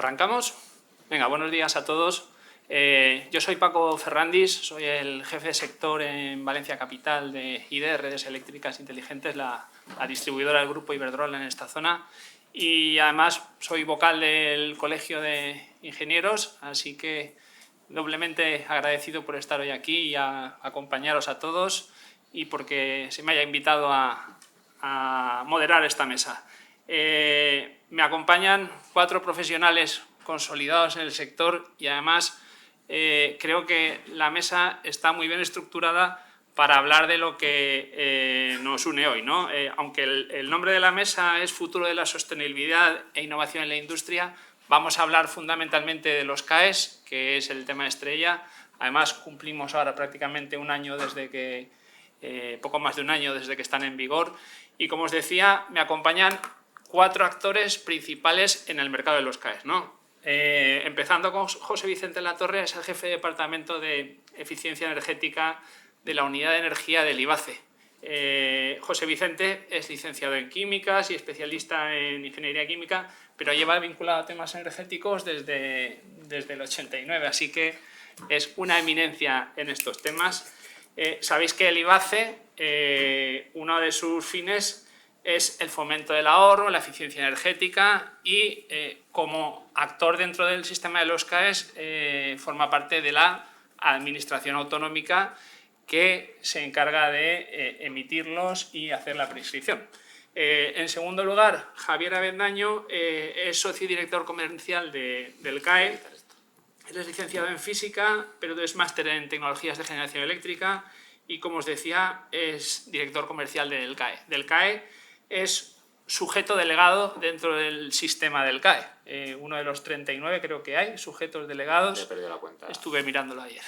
¿Arrancamos? Venga, buenos días a todos. Yo soy Paco Ferrandis, soy el jefe de sector en Valencia Capital de IDE, Redes Eléctricas Inteligentes, la distribuidora del grupo Iberdrola en esta zona. Y además soy vocal del Colegio de Ingenieros, así que doblemente agradecido por estar hoy aquí y acompañaros a todos y porque se me haya invitado a moderar esta mesa. Me acompañan 4 profesionales consolidados en el sector y además creo que la mesa está muy bien estructurada para hablar de lo que nos une hoy, ¿no? Aunque el nombre de la mesa es Futuro de la Sostenibilidad e Innovación en la Industria, vamos a hablar fundamentalmente de los CAEs, que es el tema estrella. Además, cumplimos ahora prácticamente un año desde que, poco más de un año desde que están en vigor. Y como os decía, me acompañan 4 actores principales en el mercado de los CAEs, ¿no? Empezando con José Vicente Latorre, es el jefe de departamento de eficiencia energética de la unidad de energía del IBACE. José Vicente es licenciado en químicas y especialista en ingeniería química, pero lleva vinculado a temas energéticos desde el 89, así que es una eminencia en estos temas. Sabéis que el IBACE, uno de sus fines es el fomento del ahorro, la eficiencia energética y como actor dentro del sistema de los CAEs forma parte de la administración autonómica que se encarga de emitirlos y hacer la prescripción. En segundo lugar, Javier Avendaño es socio y director comercial del CAE. Él es licenciado en física, pero es máster en tecnologías de generación eléctrica y, como os decía, es director comercial del CAE. Del CAE es sujeto delegado dentro del sistema del CAE. Uno de los 39 creo que hay sujetos delegados. He perdido la cuenta. Estuve mirándolo ayer.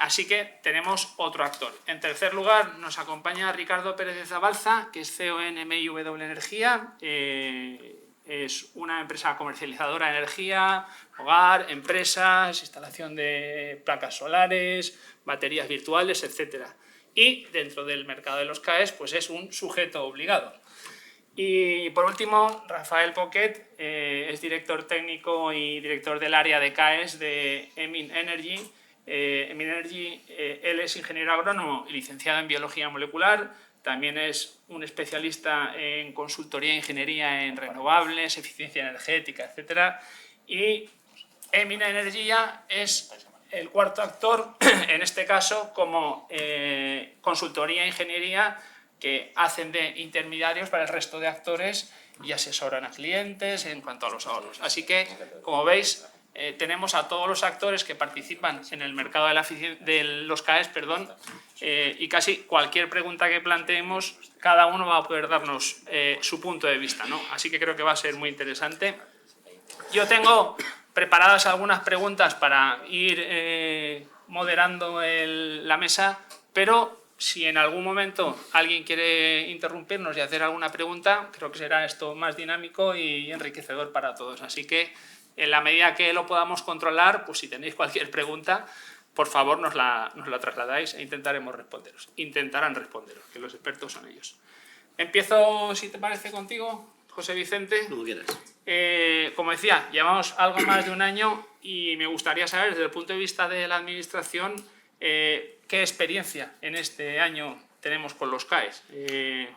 Así que tenemos otro actor. En tercer lugar nos acompaña Ricardo Pérez de Zabalza, que es CEO en MIW Energía. Es una empresa comercializadora de energía, hogar, empresas, instalación de placas solares, baterías virtuales, etcétera. Y dentro del mercado de los CAEs pues es un sujeto obligado. Y por último, Rafael Poquet es director técnico y director del área de CAEs de Emin Energy. Emin Energy, él es ingeniero agrónomo y licenciado en biología molecular. También es un especialista en consultoría e ingeniería en renovables, eficiencia energética, etcétera. Y Emin Energy ya es el cuarto actor, en este caso, como consultoría e ingeniería que hacen de intermediarios para el resto de actores y asesoran a clientes en cuanto a los ahorros. Así que, como veis, tenemos a todos los actores que participan en el mercado de los CAEs, y casi cualquier pregunta que planteemos, cada uno va a poder darnos su punto de vista, ¿no? Así que creo que va a ser muy interesante. Yo tengo preparadas algunas preguntas para ir moderando la mesa, pero si en algún momento alguien quiere interrumpirnos y hacer alguna pregunta, creo que será esto más dinámico y enriquecedor para todos. Así que en la medida que lo podamos controlar, pues si tenéis cualquier pregunta, por favor nos la trasladáis e intentaremos responderos. Intentarán responderos, que los expertos son ellos. Empiezo, si te parece, contigo, José Vicente. Como quieras. Como decía, llevamos algo más de un año y me gustaría saber, desde el punto de vista de la Administración, qué experiencia en este año tenemos con los CAEs.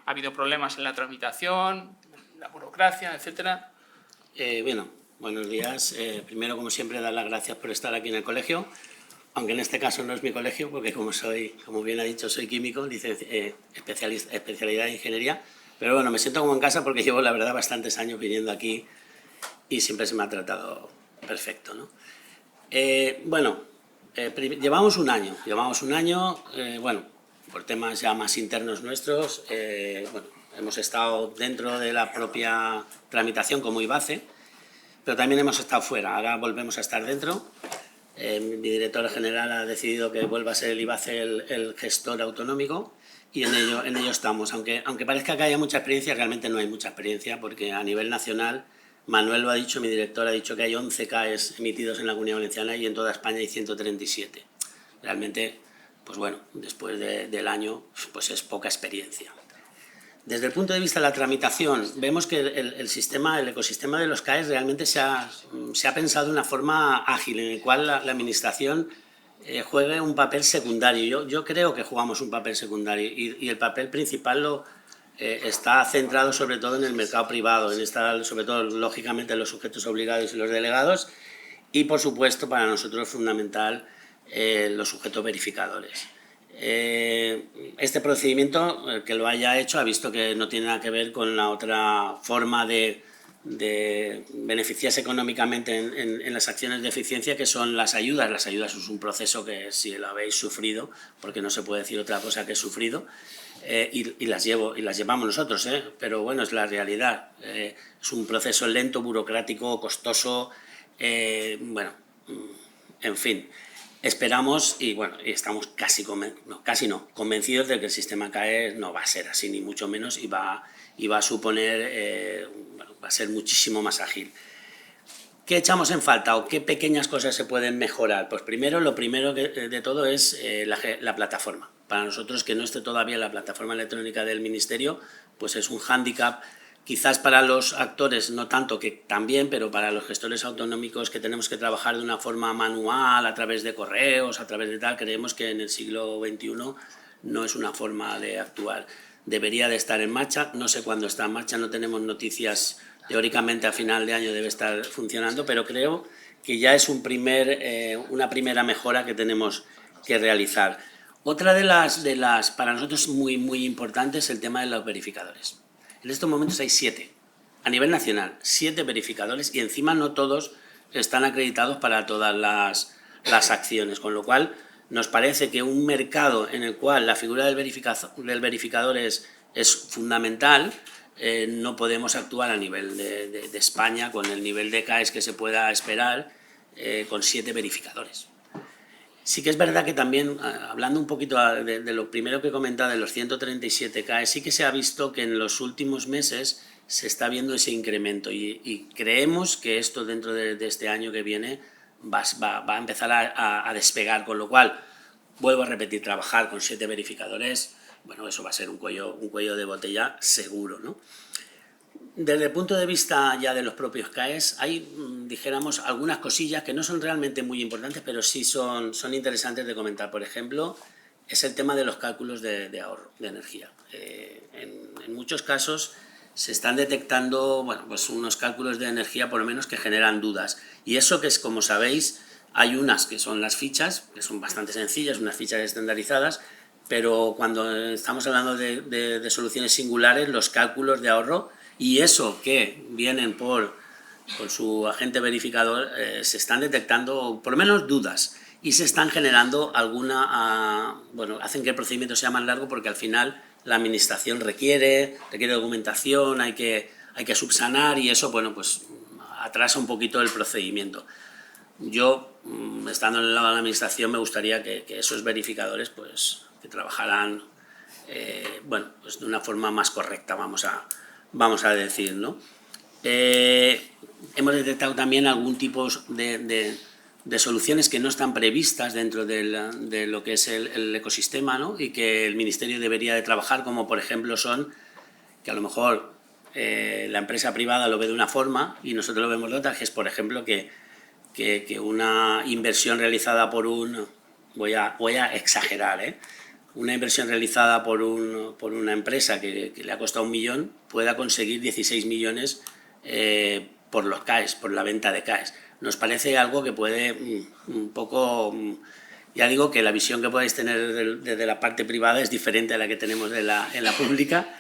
¿Ha habido problemas en la tramitación, la burocracia, etcétera? Bueno, buenos días. Primero, como siempre, dar las gracias por estar aquí en el colegio, aunque en este caso no es mi colegio, porque como bien ha dicho, soy químico, especialidad en ingeniería, pero bueno, me siento como en casa porque llevo, la verdad, bastantes años viniendo aquí y siempre se me ha tratado perfecto, ¿no? Llevamos un año, bueno, por temas ya más internos nuestros, hemos estado dentro de la propia tramitación como IBACE, pero también hemos estado fuera, ahora volvemos a estar dentro. Mi director general ha decidido que vuelva a ser el IBACE el gestor autonómico y en ello estamos. Aunque parezca que haya mucha experiencia, realmente no hay mucha experiencia porque a nivel nacional, Manuel lo ha dicho, mi director ha dicho que hay 11 CAEs emitidos en la Comunidad Valenciana y en toda España hay 137. Realmente, pues bueno, después del año, pues es poca experiencia. Desde el punto de vista de la tramitación, vemos que el ecosistema de los CAEs realmente se ha pensado de una forma ágil, en el cual la Administración juegue un papel secundario. Yo creo que jugamos un papel secundario y el papel principal está centrado sobre todo en el mercado privado, sobre todo, lógicamente, en los sujetos obligados y los delegados, y, por supuesto, para nosotros es fundamental los sujetos verificadores. Este procedimiento, que lo haya hecho, ha visto que no tiene nada que ver con la otra forma de beneficiarse económicamente en las acciones de eficiencia, que son las ayudas. Las ayudas es un proceso que, si lo habéis sufrido, porque no se puede decir otra cosa que sufrido, y las llevamos nosotros, pero bueno, es la realidad. Es un proceso lento, burocrático, costoso, bueno, en fin. Esperamos y estamos convencidos de que el sistema CAE no va a ser así, ni mucho menos, y va a suponer, va a ser muchísimo más ágil. ¿Qué echamos en falta o qué pequeñas cosas se pueden mejorar? Pues lo primero de todo es la plataforma. Para nosotros, que no esté todavía la plataforma electrónica del Ministerio, pues es un hándicap. Quizás para los actores no tanto, que también, pero para los gestores autonómicos, que tenemos que trabajar de una forma manual, a través de correos, a través de tal, creemos que en el siglo XXI no es una forma de actuar. Debería de estar en marcha, no sé cuándo está en marcha, no tenemos noticias, teóricamente a final de año debe estar funcionando, pero creo que ya es una primera mejora que tenemos que realizar. Otra de las para nosotros muy importante es el tema de los verificadores. En estos momentos hay 7, a nivel nacional, 7 verificadores, y encima no todos están acreditados para todas las acciones, con lo cual nos parece que un mercado en el cual la figura del verificador es fundamental. No podemos actuar a nivel de España con el nivel de CAEs que se pueda esperar con 7 verificadores. Sí que es verdad que también, hablando un poquito de lo primero que he comentado, de los 137 CAE, sí que se ha visto que en los últimos meses se está viendo ese incremento y creemos que esto dentro de este año que viene va a empezar a despegar, con lo cual, vuelvo a repetir, trabajar con 7 verificadores, bueno, eso va a ser un cuello de botella seguro, ¿no? Desde el punto de vista ya de los propios CAEs, hay, dijéramos, algunas cosillas que no son realmente muy importantes, pero sí son interesantes de comentar. Por ejemplo, es el tema de los cálculos de ahorro de energía. En muchos casos se están detectando pues unos cálculos de energía, por lo menos, que generan dudas. Y eso, que es, como sabéis, hay unas que son las fichas, que son bastante sencillas, unas fichas estandarizadas, pero cuando estamos hablando de soluciones singulares, los cálculos de ahorro y eso que vienen por su agente verificador, se están detectando por lo menos dudas y se están generando hacen que el procedimiento sea más largo, porque al final la administración requiere documentación, hay que subsanar, y eso pues atrasa un poquito el procedimiento. Yo, estando en el lado de la administración, me gustaría que esos verificadores pues que trabajaran pues de una forma más correcta, vamos a decir, ¿no? Hemos detectado también algún tipo de soluciones que no están previstas dentro de lo que es el ecosistema, ¿no? Y que el Ministerio debería de trabajar, como por ejemplo son, que a lo mejor la empresa privada lo ve de una forma y nosotros lo vemos de otra, que es, por ejemplo, que una inversión realizada por voy a exagerar, una inversión realizada por una empresa que le ha costado 1 millón pueda conseguir 16 millones por los CAEs, por la venta de CAEs. Nos parece algo que puede un poco... Ya digo que la visión que podéis tener desde la parte privada es diferente a la que tenemos en la pública.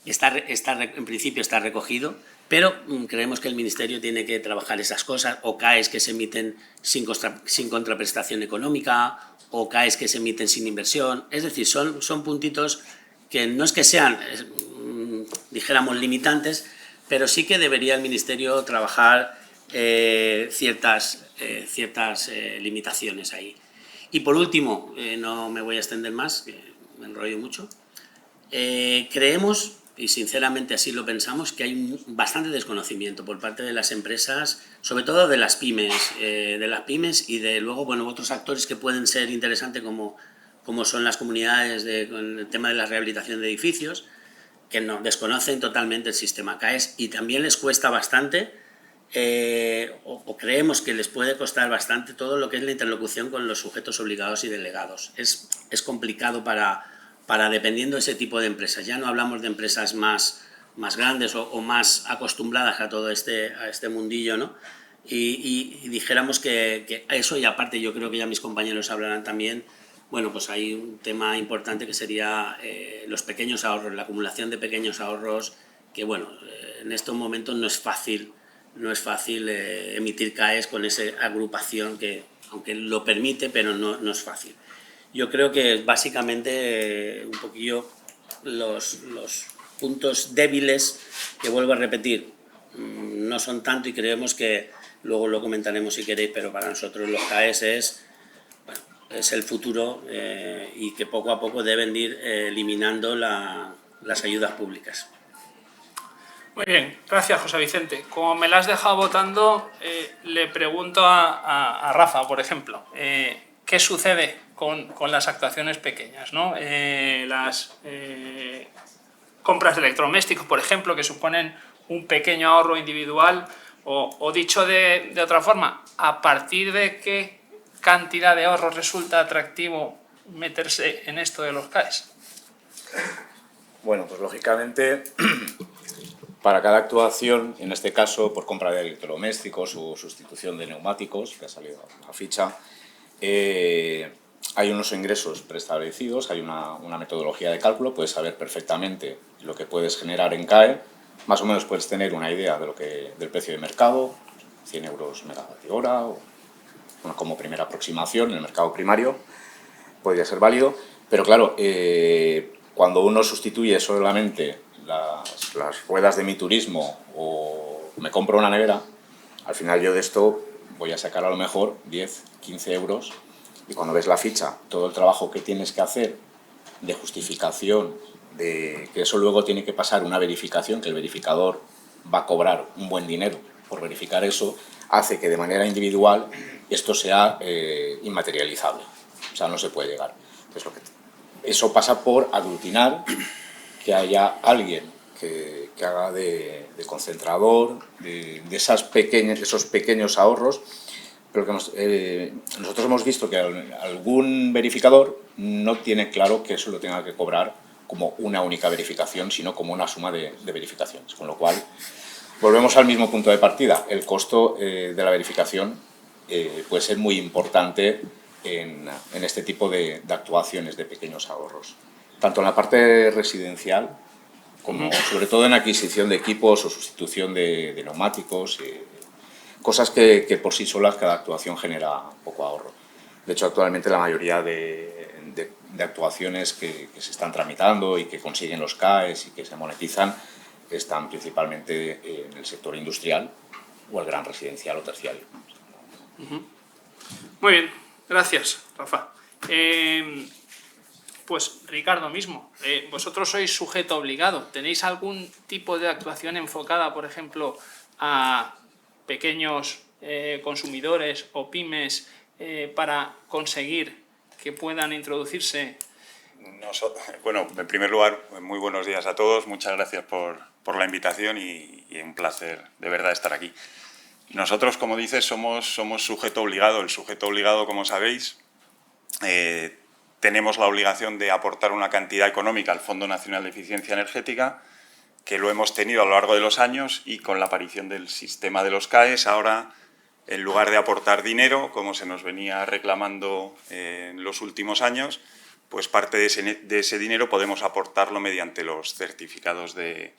En principio está recogido, pero creemos que el Ministerio tiene que trabajar esas cosas, o CAEs que se emiten sin contraprestación económica, o CAEs que se emiten sin inversión. Es decir, son puntitos que no es que sean, dijéramos, limitantes, pero sí que debería el Ministerio trabajar ciertas limitaciones ahí. Y por último, no me voy a extender más, que me enrollo mucho, creemos, y sinceramente así lo pensamos, que hay bastante desconocimiento por parte de las empresas, sobre todo de las pymes y de luego otros actores que pueden ser interesantes, como son las comunidades con el tema de la rehabilitación de edificios, que no, desconocen totalmente el sistema CAES y también les cuesta bastante, o creemos que les puede costar bastante todo lo que es la interlocución con los sujetos obligados y delegados. Es complicado para dependiendo de ese tipo de empresas. Ya no hablamos de empresas más grandes o más acostumbradas a todo este mundillo, ¿no? Y dijéramos que eso, y aparte yo creo que ya mis compañeros hablarán también, bueno, pues hay un tema importante que sería los pequeños ahorros, la acumulación de pequeños ahorros, que bueno, en estos momentos no es fácil emitir CAEs con esa agrupación que, aunque lo permite, pero no es fácil. Yo creo que básicamente un poquillo los puntos débiles, que vuelvo a repetir, no son tanto y creemos que luego lo comentaremos si queréis, pero para nosotros los CAEs es el futuro y que poco a poco deben ir eliminando las ayudas públicas. Muy bien, gracias José Vicente. Como me la has dejado votando, le pregunto a Rafa, por ejemplo, ¿qué sucede con las actuaciones pequeñas, ¿no? Las compras de electrodomésticos, por ejemplo, que suponen un pequeño ahorro individual, o dicho de otra forma, ¿a partir de qué cantidad de ahorro resulta atractivo meterse en esto de los CAEs? Bueno, pues lógicamente, para cada actuación, en este caso por compra de electrodomésticos o sustitución de neumáticos, que ha salido a ficha, hay unos ingresos preestablecidos, hay una metodología de cálculo, puedes saber perfectamente lo que puedes generar en CAE, más o menos puedes tener una idea del precio de mercado, 100 euros megavatio hora, o, bueno, como primera aproximación en el mercado primario, podría ser válido, pero claro, cuando uno sustituye solamente las ruedas de mi turismo o me compro una nevera, al final yo de esto voy a sacar a lo mejor 10, 15 euros, y cuando ves la ficha, todo el trabajo que tienes que hacer de justificación, de que eso luego tiene que pasar una verificación, que el verificador va a cobrar un buen dinero por verificar eso, hace que de manera individual esto sea inmaterializable, o sea, no se puede llegar. Entonces, eso pasa por aglutinar, que haya alguien que haga de concentrador de esos pequeños ahorros, pero que nosotros hemos visto que algún verificador no tiene claro que eso lo tenga que cobrar como una única verificación, sino como una suma de verificaciones, con lo cual volvemos al mismo punto de partida. El costo de la verificación puede ser muy importante en este tipo de actuaciones de pequeños ahorros, tanto en la parte residencial como sobre todo en adquisición de equipos o sustitución de neumáticos, cosas que por sí solas cada actuación genera poco ahorro. De hecho, actualmente la mayoría de actuaciones que se están tramitando y que consiguen los CAEs y que se monetizan están principalmente en el sector industrial o el gran residencial o terciario. Muy bien, gracias, Rafa. Pues Ricardo mismo, vosotros sois sujeto obligado. ¿Tenéis algún tipo de actuación enfocada, por ejemplo, a pequeños consumidores o pymes para conseguir que puedan introducirse? Bueno, en primer lugar, muy buenos días a todos. Muchas gracias por la invitación y un placer de verdad estar aquí. Nosotros, como dices, somos sujeto obligado. El sujeto obligado, como sabéis, tenemos la obligación de aportar una cantidad económica al Fondo Nacional de Eficiencia Energética, que lo hemos tenido a lo largo de los años, y con la aparición del sistema de los CAEs, ahora, en lugar de aportar dinero, como se nos venía reclamando en los últimos años, pues parte de ese dinero podemos aportarlo mediante los certificados de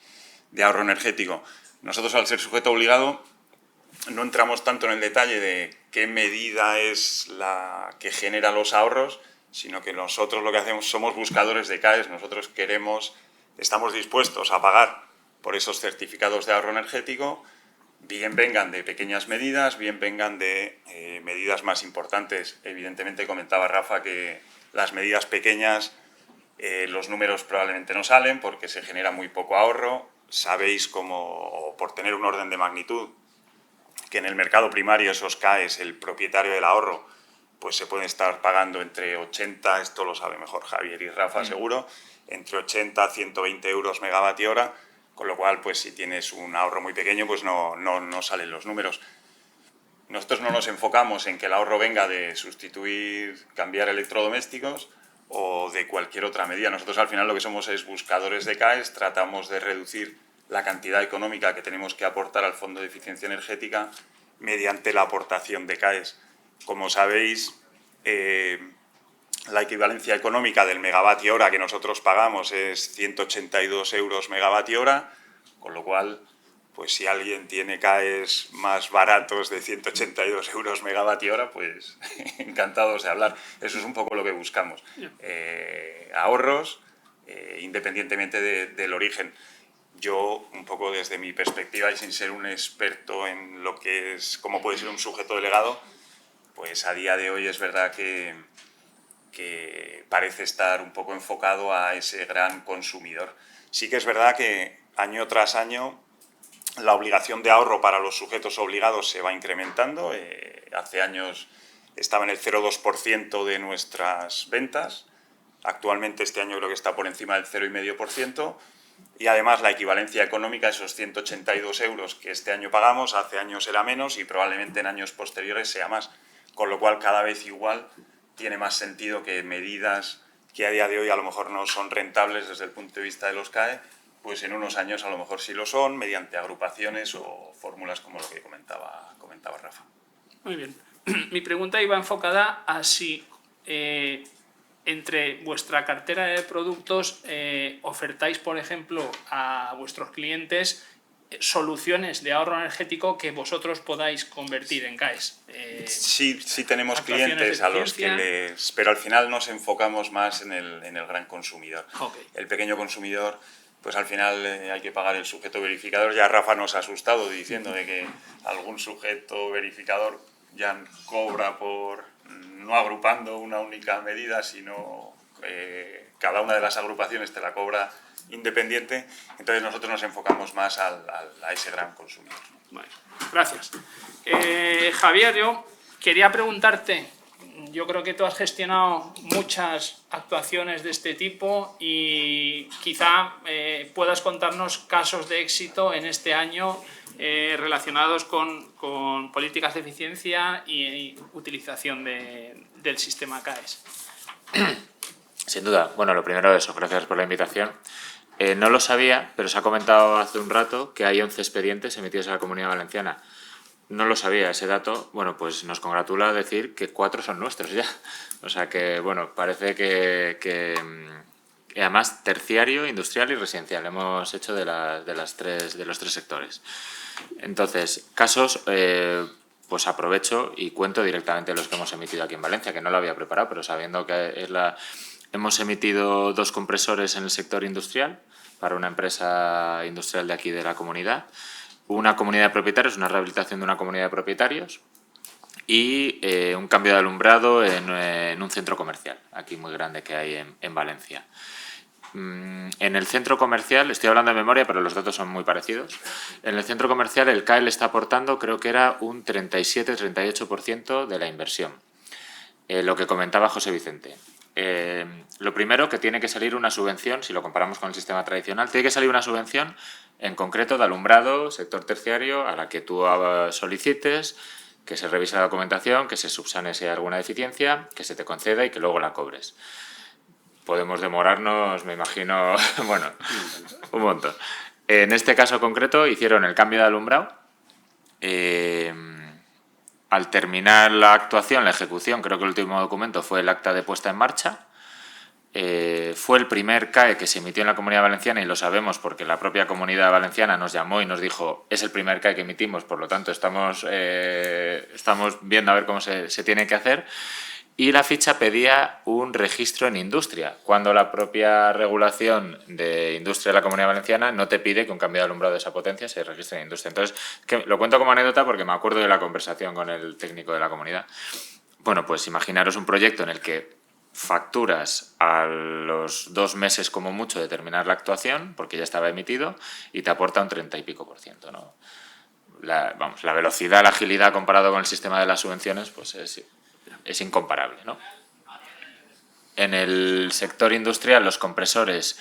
ahorro energético. Nosotros, al ser sujeto obligado, no entramos tanto en el detalle de qué medida es la que genera los ahorros, sino que nosotros lo que hacemos somos buscadores de CAEs. Nosotros estamos dispuestos a pagar por esos certificados de ahorro energético, bien vengan de pequeñas medidas, bien vengan de medidas más importantes. Evidentemente, comentaba Rafa que las medidas pequeñas, los números probablemente no salen porque se genera muy poco ahorro. Sabéis cómo, por tener un orden de magnitud, que en el mercado primario esos CAEs, el propietario del ahorro, pues se pueden estar pagando entre 80, esto lo sabe mejor Javier y Rafa seguro, entre 80 a 120 euros megavatio hora, con lo cual, pues si tienes un ahorro muy pequeño, pues no salen los números. Nosotros no nos enfocamos en que el ahorro venga de sustituir, cambiar electrodomésticos o de cualquier otra medida. Nosotros al final lo que somos es buscadores de CAEs, tratamos de reducir la cantidad económica que tenemos que aportar al Fondo de Eficiencia Energética mediante la aportación de CAEs. Como sabéis, la equivalencia económica del megavatio hora que nosotros pagamos es 182 euros megavatio hora, con lo cual, pues si alguien tiene CAEs más baratos de 182 euros megavatio hora, pues encantados de hablar. Eso es un poco lo que buscamos. Ahorros, independientemente del origen. Yo, un poco desde mi perspectiva y sin ser un experto en lo que es, cómo puede ser un sujeto delegado, pues a día de hoy es verdad que parece estar un poco enfocado a ese gran consumidor. Sí que es verdad que año tras año la obligación de ahorro para los sujetos obligados se va incrementando. Hace años estaba en el 0,2% de nuestras ventas. Actualmente este año creo que está por encima del 0,5%. Y además la equivalencia económica, esos 182 euros que este año pagamos, hace años era menos y probablemente en años posteriores sea más. Con lo cual cada vez igual tiene más sentido que medidas que a día de hoy a lo mejor no son rentables desde el punto de vista de los CAE, pues en unos años a lo mejor sí lo son, mediante agrupaciones o fórmulas como lo que comentaba Rafa. Muy bien. Mi pregunta iba enfocada a si entre vuestra cartera de productos ofertáis, por ejemplo, a vuestros clientes soluciones de ahorro energético que vosotros podáis convertir en CAEs. Sí tenemos clientes a los que pero al final nos enfocamos más en el gran consumidor. Okay. El pequeño consumidor, pues al final hay que pagar el sujeto verificador. Ya Rafa nos ha asustado diciendo de que algún sujeto verificador ya cobra por no agrupando una única medida, sino cada una de las agrupaciones te la cobra independiente. Entonces nosotros nos enfocamos más a ese gran consumidor. Bueno, gracias. Javier, yo quería preguntarte, yo creo que tú has gestionado muchas actuaciones de este tipo y quizá puedas contarnos casos de éxito en este año relacionados con políticas de eficiencia y utilización del sistema CAES. Sin duda. Bueno, lo primero eso, gracias por la invitación. No lo sabía, pero se ha comentado hace un rato que hay 11 expedientes emitidos en la Comunidad Valenciana. No lo sabía ese dato. Bueno, pues nos congratula decir que 4 son nuestros ya. O sea que, bueno, parece que además terciario, industrial y residencial. Hemos hecho de los 3 sectores. Entonces, casos, pues aprovecho y cuento directamente los que hemos emitido aquí en Valencia, que no lo había preparado, pero sabiendo que es hemos emitido 2 compresores en el sector industrial para una empresa industrial de aquí de la comunidad, una comunidad de propietarios, una rehabilitación de una comunidad de propietarios y un cambio de alumbrado en un centro comercial, aquí muy grande que hay en Valencia. En el centro comercial, estoy hablando de memoria, pero los datos son muy parecidos. En el centro comercial el CAE le está aportando, creo que era un 37-38% de la inversión. Lo que comentaba José Vicente. Lo primero, que tiene que salir una subvención, si lo comparamos con el sistema tradicional, tiene que salir una subvención en concreto de alumbrado, sector terciario, a la que tú solicites, que se revise la documentación, que se subsane si hay alguna deficiencia, que se te conceda y que luego la cobres. Podemos demorarnos, me imagino, bueno, un montón. En este caso concreto hicieron el cambio de alumbrado. Al terminar la actuación, la ejecución, creo que el último documento fue el acta de puesta en marcha. Fue el primer CAE que se emitió en la Comunidad Valenciana y lo sabemos porque la propia Comunidad Valenciana nos llamó y nos dijo es el primer CAE que emitimos, por lo tanto estamos viendo a ver cómo se tiene que hacer. Y la ficha pedía un registro en industria, cuando la propia regulación de industria de la Comunidad Valenciana no te pide que un cambio de alumbrado de esa potencia se registre en industria. Entonces, lo cuento como anécdota porque me acuerdo de la conversación con el técnico de la comunidad. Bueno, pues imaginaros un proyecto en el que facturas a los 2 meses como mucho de terminar la actuación, porque ya estaba emitido, y te aporta un 30 y pico %, ¿no? La velocidad, la agilidad comparado con el sistema de las subvenciones, pues es incomparable, ¿no? En el sector industrial, los compresores,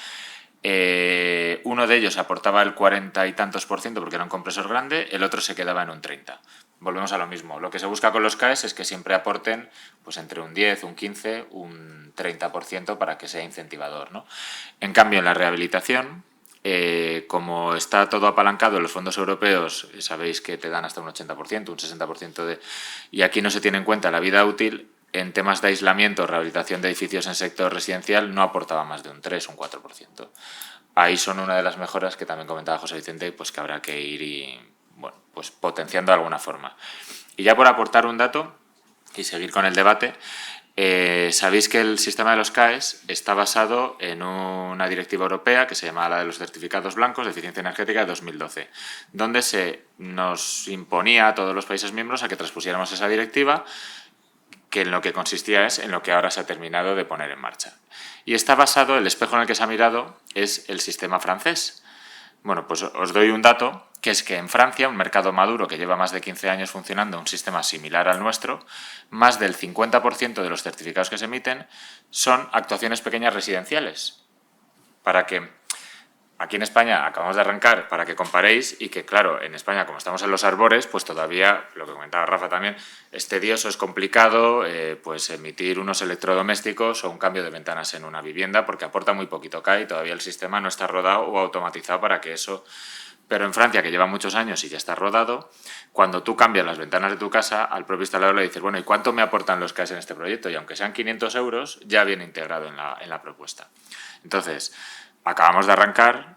uno de ellos aportaba el 40 y tantos % porque era un compresor grande, el otro se quedaba en un 30. Volvemos a lo mismo. Lo que se busca con los CAEs es que siempre aporten pues entre un 10, un 15, un 30% para que sea incentivador, ¿no? En cambio, en la rehabilitación, como está todo apalancado en los fondos europeos, sabéis que te dan hasta un 80%, un 60% y aquí no se tiene en cuenta la vida útil. En temas de aislamiento, rehabilitación de edificios en sector residencial, no aportaba más de un 3 o un 4%. Ahí son una de las mejoras que también comentaba José Vicente, pues que habrá que ir bueno, pues potenciando de alguna forma. Y ya por aportar un dato y seguir con el debate, sabéis que el sistema de los CAEs está basado en una directiva europea que se llama la de los certificados blancos de eficiencia energética de 2012, donde se nos imponía a todos los países miembros a que transpusiéramos esa directiva, que en lo que consistía es en lo que ahora se ha terminado de poner en marcha. Y está basado, el espejo en el que se ha mirado es el sistema francés. Bueno, pues os doy un dato, que es que en Francia, un mercado maduro que lleva más de 15 años funcionando, un sistema similar al nuestro, más del 50% de los certificados que se emiten son actuaciones pequeñas residenciales. Para que aquí en España acabamos de arrancar, para que comparéis, y que claro, en España como estamos en los arbores, pues todavía, lo que comentaba Rafa también, es tedioso, es complicado pues emitir unos electrodomésticos o un cambio de ventanas en una vivienda porque aporta muy poquito CAE y todavía el sistema no está rodado o automatizado para que eso. Pero en Francia, que lleva muchos años y ya está rodado, cuando tú cambias las ventanas de tu casa, al propio instalador le dices, bueno, ¿y cuánto me aportan los CAEs en este proyecto? Y aunque sean 500 euros, ya viene integrado en la propuesta. Entonces, acabamos de arrancar,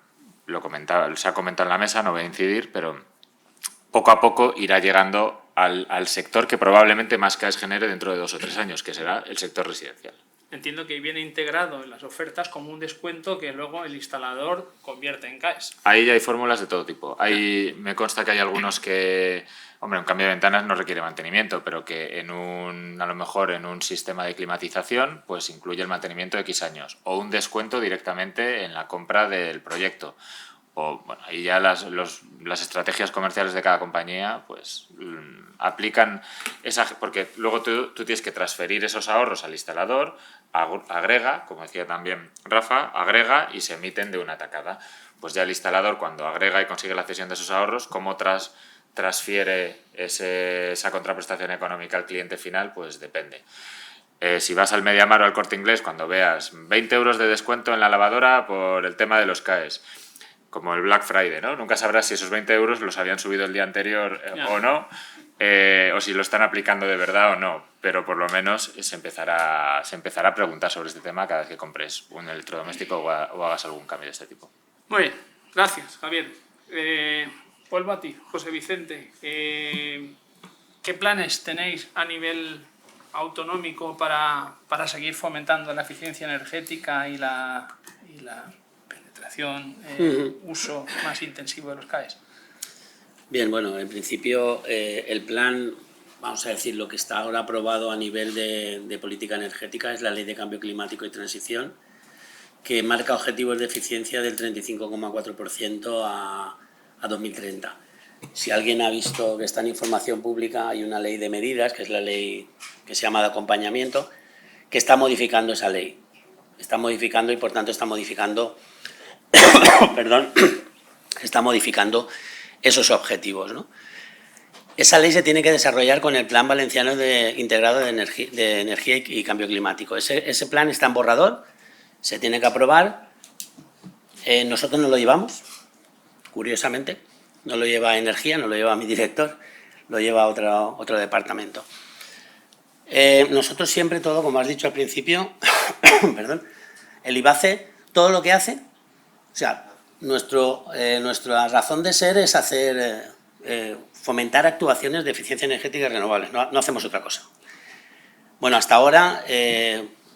se ha comentado en la mesa, no voy a incidir, pero poco a poco irá llegando al sector que probablemente más CAEs genere dentro de 2 o 3 años, que será el sector residencial. Entiendo que viene integrado en las ofertas como un descuento que luego el instalador convierte en CAEs. Ahí ya hay fórmulas de todo tipo. Me consta que hay algunos que, hombre, un cambio de ventanas no requiere mantenimiento, pero que a lo mejor en un sistema de climatización pues incluye el mantenimiento de X años o un descuento directamente en la compra del proyecto. O, bueno, ahí ya las estrategias comerciales de cada compañía pues aplican porque luego tú tienes que transferir esos ahorros al instalador, agrega, como decía también Rafa, agrega y se emiten de una tacada. Pues ya el instalador, cuando agrega y consigue la cesión de esos ahorros, cómo transfiere esa contraprestación económica al cliente final, pues depende. Si vas al Mediamar o al Corte Inglés, cuando veas 20 euros de descuento en la lavadora por el tema de los CAEs, como el Black Friday, ¿no? Nunca sabrás si esos 20 euros los habían subido el día anterior o no, o si lo están aplicando de verdad o no, pero por lo menos se empezará a preguntar sobre este tema cada vez que compres un electrodoméstico o hagas algún cambio de este tipo. Muy bien, gracias, Javier. Vuelvo a ti, José Vicente. ¿Qué planes tenéis a nivel autonómico para seguir fomentando la eficiencia energética y la penetración, uso más intensivo de los CAEs? Bien, bueno, en principio el plan, vamos a decir, lo que está ahora aprobado a nivel de política energética es la Ley de Cambio Climático y Transición, que marca objetivos de eficiencia del 35,4% a 2030. Si alguien ha visto que está en información pública, hay una ley de medidas, que es la ley que se llama de acompañamiento, que está modificando esa ley. Está modificando y, por tanto, está modificando está modificando esos objetivos, ¿no? Esa ley se tiene que desarrollar con el Plan Valenciano Integrado de Energía y Cambio Climático. Ese plan está en borrador, se tiene que aprobar. Nosotros no lo llevamos, curiosamente. No lo lleva Energía, no lo lleva mi director, lo lleva otro departamento. Nosotros siempre todo, como has dicho al principio, el IBACE, todo lo que hace, o sea, nuestra razón de ser es fomentar actuaciones de eficiencia energética y renovables, no hacemos otra cosa. Bueno, hasta ahora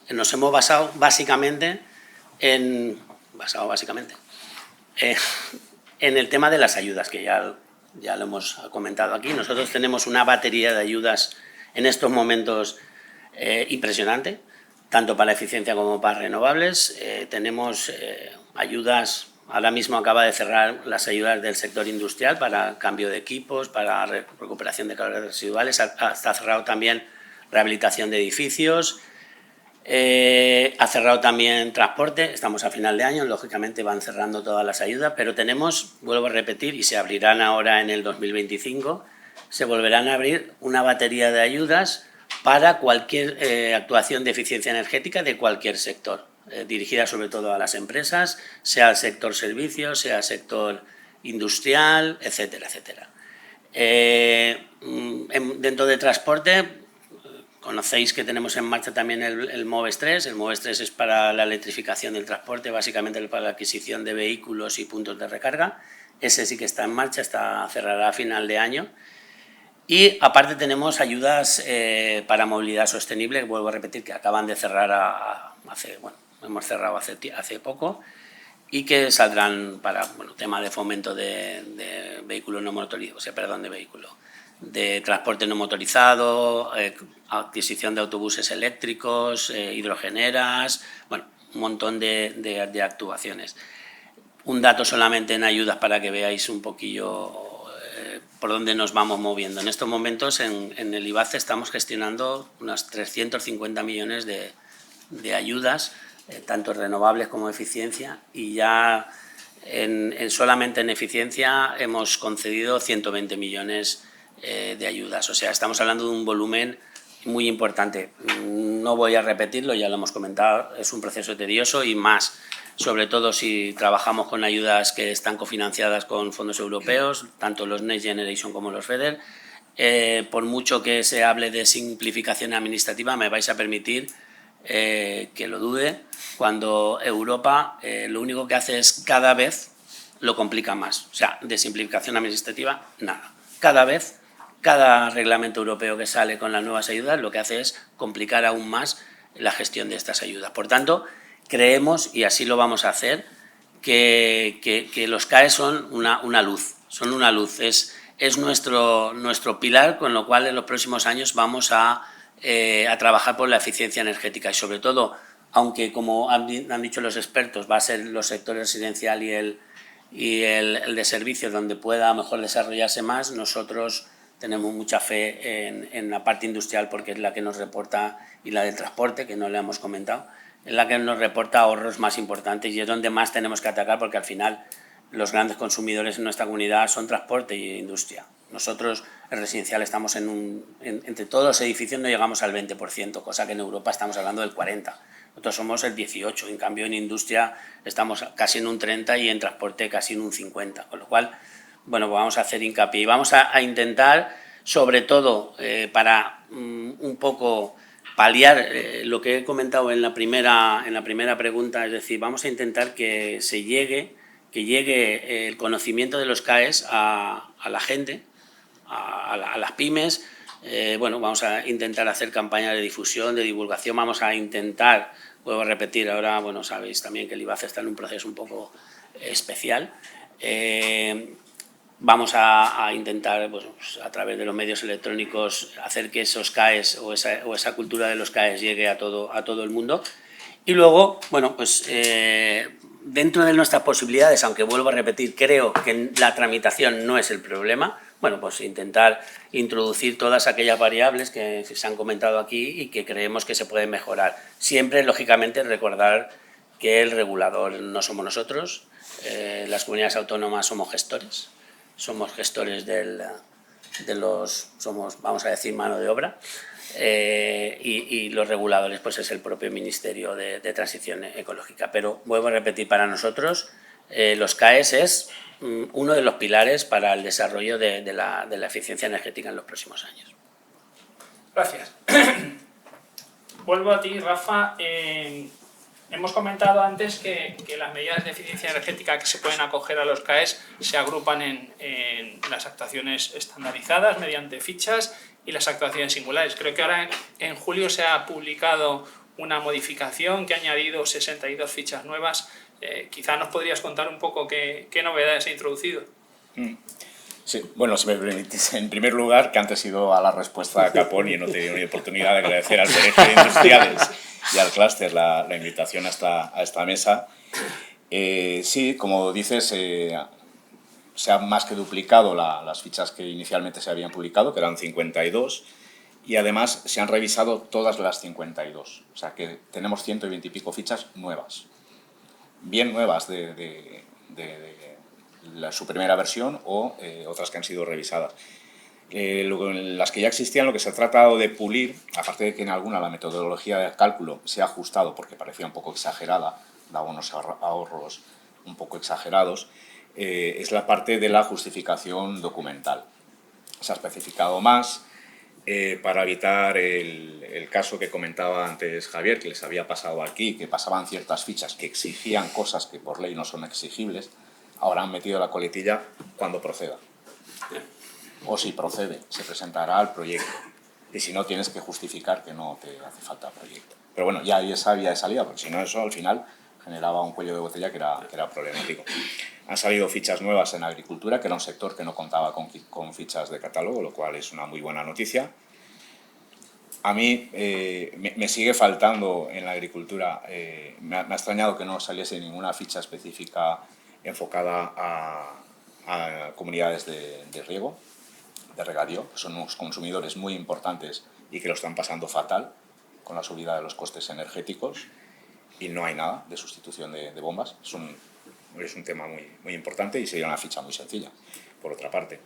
nos hemos basado básicamente en el tema de las ayudas, que ya lo hemos comentado aquí. Nosotros tenemos una batería de ayudas en estos momentos impresionante, tanto para eficiencia como para renovables. Tenemos ayudas, ahora mismo acaba de cerrar las ayudas del sector industrial para cambio de equipos, para recuperación de calores residuales, está cerrado también rehabilitación de edificios Ha cerrado también transporte, estamos a final de año, lógicamente van cerrando todas las ayudas, pero tenemos, vuelvo a repetir, y se abrirán ahora en el 2025, se volverán a abrir una batería de ayudas para cualquier actuación de eficiencia energética de cualquier sector, dirigida sobre todo a las empresas, sea el sector servicios, sea el sector industrial, etcétera, etcétera. Dentro de transporte, conocéis que tenemos en marcha también el MOVES 3. El MOVES 3 es para la electrificación del transporte, básicamente para la adquisición de vehículos y puntos de recarga. Ese sí que está en marcha, cerrará a final de año. Y aparte tenemos ayudas para movilidad sostenible, que vuelvo a repetir, que acaban de cerrar hemos cerrado hace poco, y que saldrán para tema de fomento de vehículos no motorizados, de transporte no motorizado, adquisición de autobuses eléctricos, hidrogeneras, un montón de actuaciones. Un dato solamente en ayudas para que veáis un poquillo por dónde nos vamos moviendo. En estos momentos en el IBACE estamos gestionando unos 350 millones de ayudas, tanto renovables como eficiencia, y ya solamente en eficiencia hemos concedido 120 millones de ayudas. O sea, estamos hablando de un volumen muy importante. No voy a repetirlo, ya lo hemos comentado, es un proceso tedioso y más, sobre todo si trabajamos con ayudas que están cofinanciadas con fondos europeos, tanto los Next Generation como los FEDER. Por mucho que se hable de simplificación administrativa, me vais a permitir que lo dude, cuando Europa lo único que hace es cada vez lo complica más. O sea, de simplificación administrativa, nada. Cada reglamento europeo que sale con las nuevas ayudas lo que hace es complicar aún más la gestión de estas ayudas. Por tanto, creemos, y así lo vamos a hacer, que los CAE son una luz. Es nuestro pilar, con lo cual en los próximos años vamos a trabajar por la eficiencia energética y, sobre todo, aunque como han dicho los expertos, va a ser los sectores residencial y el de servicios donde pueda mejor desarrollarse más, nosotros tenemos mucha fe en la parte industrial, porque es la que nos reporta, y la del transporte, que no le hemos comentado, es la que nos reporta ahorros más importantes y es donde más tenemos que atacar, porque al final los grandes consumidores en nuestra comunidad son transporte y industria. Nosotros, el residencial, estamos entre todos los edificios no llegamos al 20%, cosa que en Europa estamos hablando del 40%. Nosotros somos el 18%, en cambio en industria estamos casi en un 30% y en transporte casi en un 50%. Con lo cual, vamos a hacer hincapié y vamos a intentar, sobre todo para un poco paliar lo que he comentado en la primera pregunta, es decir, vamos a intentar que llegue el conocimiento de los CAEs a la gente, a las pymes. Vamos a intentar hacer campañas de difusión, de divulgación, vamos a intentar, vuelvo a repetir, ahora, sabéis también que el IBACE está en un proceso un poco especial. Vamos a intentar, a través de los medios electrónicos, hacer que esos CAEs o esa cultura de los CAEs llegue a todo el mundo. Y luego, dentro de nuestras posibilidades, aunque vuelvo a repetir, creo que la tramitación no es el problema, intentar introducir todas aquellas variables que se han comentado aquí y que creemos que se pueden mejorar. Siempre, lógicamente, recordar que el regulador no somos nosotros, las comunidades autónomas somos gestores somos, vamos a decir, mano de obra, y los reguladores es el propio Ministerio de Transición Ecológica. Pero vuelvo a repetir, para nosotros los CAEs es uno de los pilares para el desarrollo de la eficiencia energética en los próximos años. Gracias. Vuelvo a ti, Rafa. Hemos comentado antes que las medidas de eficiencia energética que se pueden acoger a los CAEs se agrupan en las actuaciones estandarizadas mediante fichas y las actuaciones singulares. Creo que ahora en julio se ha publicado una modificación que ha añadido 62 fichas nuevas. Quizá nos podrías contar un poco qué novedades ha introducido. Sí, si me permitís, en primer lugar, que antes he ido a la respuesta a Capón y no he tenido ni oportunidad de agradecer al Colegio de Industriales y al clúster la invitación a esta mesa. Sí, como dices, se han más que duplicado las fichas que inicialmente se habían publicado, que eran 52, y además se han revisado todas las 52. O sea que tenemos 120 y pico fichas nuevas. Bien nuevas de su primera versión o otras que han sido revisadas. Las que ya existían, lo que se ha tratado de pulir, aparte de que en alguna la metodología de cálculo se ha ajustado porque parecía un poco exagerada, daba unos ahorros un poco exagerados, es la parte de la justificación documental. Se ha especificado más para evitar el caso que comentaba antes Javier, que les había pasado aquí, que pasaban ciertas fichas que exigían cosas que por ley no son exigibles. Ahora han metido la coletilla cuando proceda. O si procede, se presentará al proyecto. Y si no, tienes que justificar que no te hace falta proyecto. Pero bueno, ya hay esa vía de salida, porque si no, eso al final generaba un cuello de botella que era problemático. Han salido fichas nuevas en agricultura, que era un sector que no contaba con fichas de catálogo, lo cual es una muy buena noticia. A mí me sigue faltando en la agricultura, me ha extrañado que no saliese ninguna ficha específica enfocada a comunidades de riego, de regadío, que son unos consumidores muy importantes y que lo están pasando fatal con la subida de los costes energéticos, y no hay nada de sustitución de bombas. Es un tema muy importante y sería una ficha muy sencilla, por otra parte.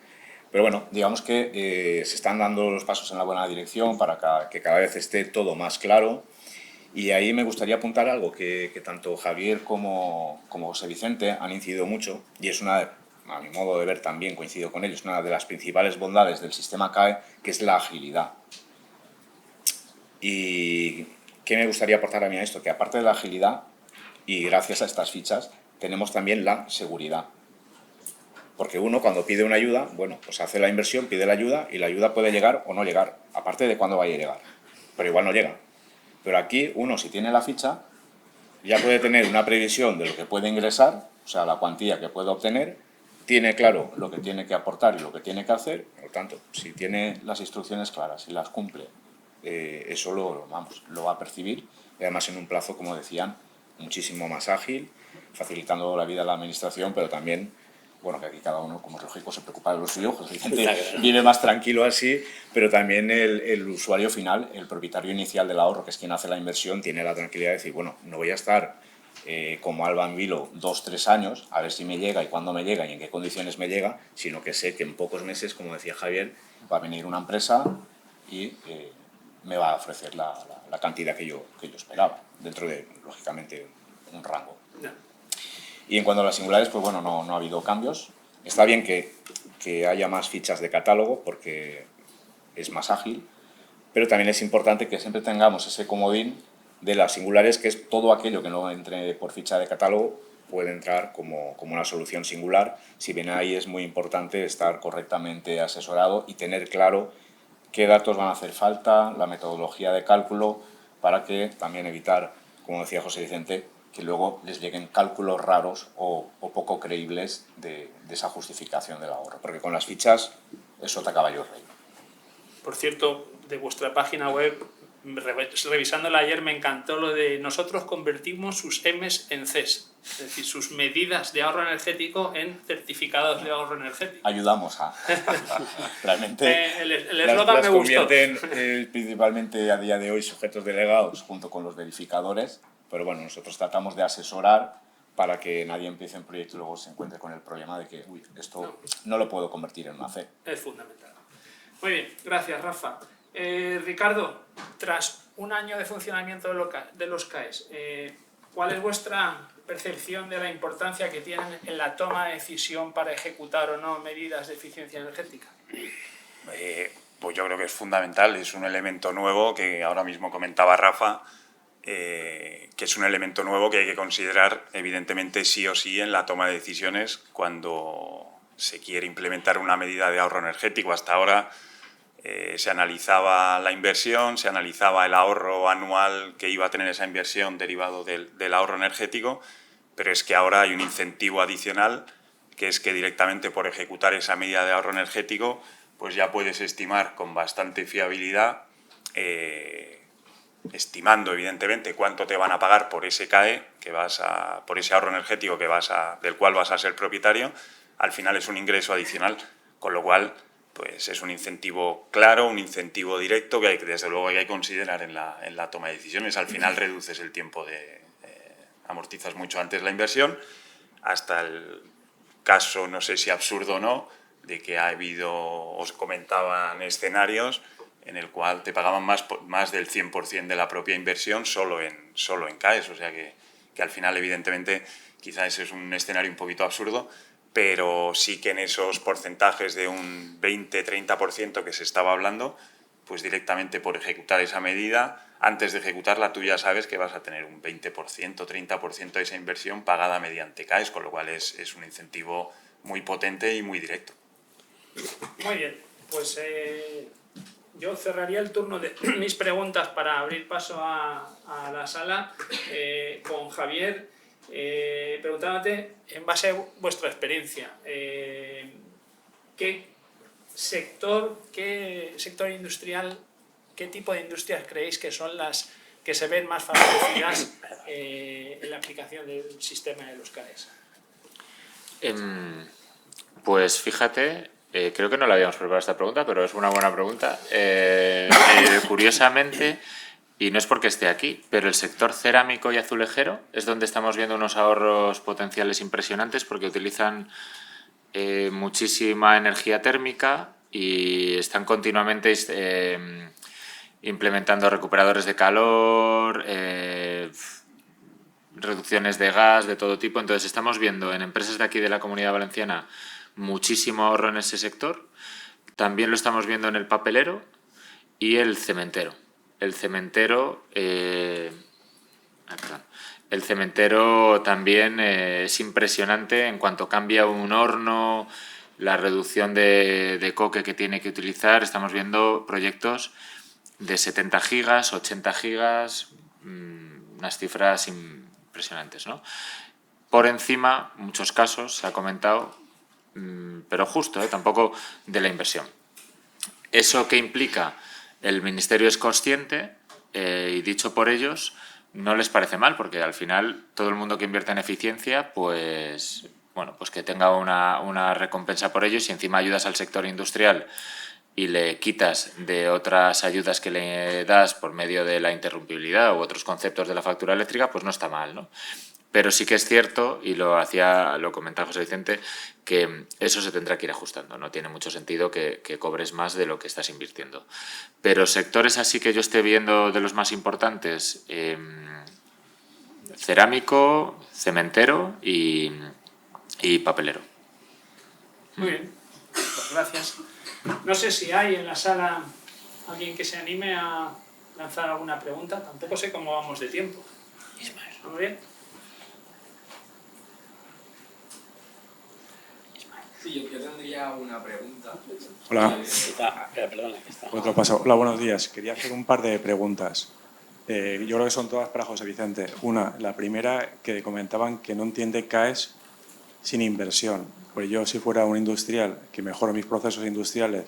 Pero bueno, digamos que se están dando los pasos en la buena dirección para que cada vez esté todo más claro. Y ahí me gustaría apuntar algo que tanto Javier como José Vicente han incidido mucho, y es a mi modo de ver también coincido con ellos, una de las principales bondades del sistema CAE, que es la agilidad. ¿Y qué me gustaría aportar a mí a esto? Que aparte de la agilidad, y gracias a estas fichas, tenemos también la seguridad. Porque uno cuando pide una ayuda, bueno, pues hace la inversión, pide la ayuda, y la ayuda puede llegar o no llegar, aparte de cuándo vaya a llegar, pero igual no llega. Pero aquí uno, si tiene la ficha, ya puede tener una previsión de lo que puede ingresar, o sea, la cuantía que puede obtener, tiene claro lo que tiene que aportar y lo que tiene que hacer. Por lo tanto, si tiene las instrucciones claras y las cumple, eso lo va a percibir, y además en un plazo, como decían, muchísimo más ágil, facilitando la vida a la administración, pero también, bueno, que aquí cada uno, como es lógico, se preocupa de los suyos, vive más tranquilo así, pero también el usuario final, el propietario inicial del ahorro, que es quien hace la inversión, tiene la tranquilidad de decir, bueno, no voy a estar como Alba en Vilo 2-3 años, a ver si me llega y cuándo me llega y en qué condiciones me llega, sino que sé que en pocos meses, como decía Javier, va a venir una empresa y me va a ofrecer la cantidad que yo esperaba, dentro de, lógicamente, un rango. Y en cuanto a las singulares, pues bueno, no ha habido cambios. Está bien que haya más fichas de catálogo porque es más ágil, pero también es importante que siempre tengamos ese comodín de las singulares, que es todo aquello que no entre por ficha de catálogo puede entrar como una solución singular. Si bien ahí es muy importante estar correctamente asesorado y tener claro qué datos van a hacer falta, la metodología de cálculo, para que también evitar, como decía José Vicente, que luego les lleguen cálculos raros o poco creíbles de esa justificación del ahorro. Porque con las fichas eso te acaba yo rey. Por cierto, de vuestra página web, revisándola ayer, me encantó lo de nosotros convertimos sus M's en C's, es decir, sus medidas de ahorro energético en certificados de ahorro energético. Ayudamos a... realmente el eslogan me gustó. Las convierten principalmente a día de hoy sujetos delegados junto con los verificadores, pero bueno, nosotros tratamos de asesorar para que nadie empiece un proyecto y luego se encuentre con el problema de que, uy, esto no lo puedo convertir en una C. Es fundamental. Muy bien, gracias, Rafa. Ricardo, tras un año de funcionamiento de los CAEs, ¿cuál es vuestra percepción de la importancia que tienen en la toma de decisión para ejecutar o no medidas de eficiencia energética? Pues yo creo que es fundamental, es un elemento nuevo que ahora mismo comentaba Rafa, que es un elemento nuevo que hay que considerar evidentemente sí o sí en la toma de decisiones cuando se quiere implementar una medida de ahorro energético. Hasta ahora se analizaba la inversión, se analizaba el ahorro anual que iba a tener esa inversión derivado del ahorro energético, pero es que ahora hay un incentivo adicional, que es que directamente por ejecutar esa medida de ahorro energético, pues ya puedes estimar con bastante fiabilidad, estimando evidentemente cuánto te van a pagar por ese CAE, por ese ahorro energético del cual vas a ser propietario. Al final es un ingreso adicional, con lo cual pues es un incentivo claro, un incentivo directo que desde luego hay que considerar en la toma de decisiones. Al final reduces el tiempo amortizas mucho antes la inversión, hasta el caso, no sé si absurdo o no, de que ha habido, os comentaban escenarios en el cual te pagaban más del 100% de la propia inversión solo en CAEs, o sea que al final evidentemente quizás ese es un escenario un poquito absurdo, pero sí que en esos porcentajes de un 20-30% que se estaba hablando, pues directamente por ejecutar esa medida, antes de ejecutarla tú ya sabes que vas a tener un 20%, 30% de esa inversión pagada mediante CAEs, con lo cual es un incentivo muy potente y muy directo. Muy bien, pues yo cerraría el turno de mis preguntas para abrir paso a la sala con Javier, preguntándote, en base a vuestra experiencia, ¿qué sector industrial, qué tipo de industrias creéis que son las que se ven más favorecidas en la aplicación del sistema de los CAEs? Pues fíjate, creo que no la habíamos preparado esta pregunta, pero es una buena pregunta. Curiosamente, y no es porque esté aquí, pero el sector cerámico y azulejero es donde estamos viendo unos ahorros potenciales impresionantes porque utilizan muchísima energía térmica y están continuamente implementando recuperadores de calor, reducciones de gas de todo tipo. Entonces estamos viendo en empresas de aquí de la Comunidad Valenciana muchísimo ahorro en ese sector. También lo estamos viendo en el papelero y el cementero. El cementero también es impresionante en cuanto cambia un horno, la reducción de coque que tiene que utilizar. Estamos viendo proyectos de 70 gigas, 80 gigas, unas cifras impresionantes, ¿no? Por encima, muchos casos, se ha comentado, pero justo, tampoco de la inversión. ¿Eso qué implica? El Ministerio es consciente y dicho por ellos, no les parece mal, porque al final todo el mundo que invierte en eficiencia, pues que tenga una recompensa por ello. Si encima ayudas al sector industrial y le quitas de otras ayudas que le das por medio de la interrumpibilidad u otros conceptos de la factura eléctrica, pues no está mal, ¿no? Pero sí que es cierto, y lo comentaba José Vicente, que eso se tendrá que ir ajustando. No tiene mucho sentido que cobres más de lo que estás invirtiendo. Pero sectores así que yo esté viendo de los más importantes, cerámico, cementero y papelero. Muy bien, pues gracias. No sé si hay en la sala alguien que se anime a lanzar alguna pregunta. Tampoco sé cómo vamos de tiempo. Ismael. ¿Muy bien? Sí, yo tendría una pregunta. Hola. Perdona, que está. Otro paso. Hola, buenos días. Quería hacer un par de preguntas. Yo creo que son todas para José Vicente. La primera, que comentaban que no entiende CAEs sin inversión. Pues yo, si fuera un industrial que mejoro mis procesos industriales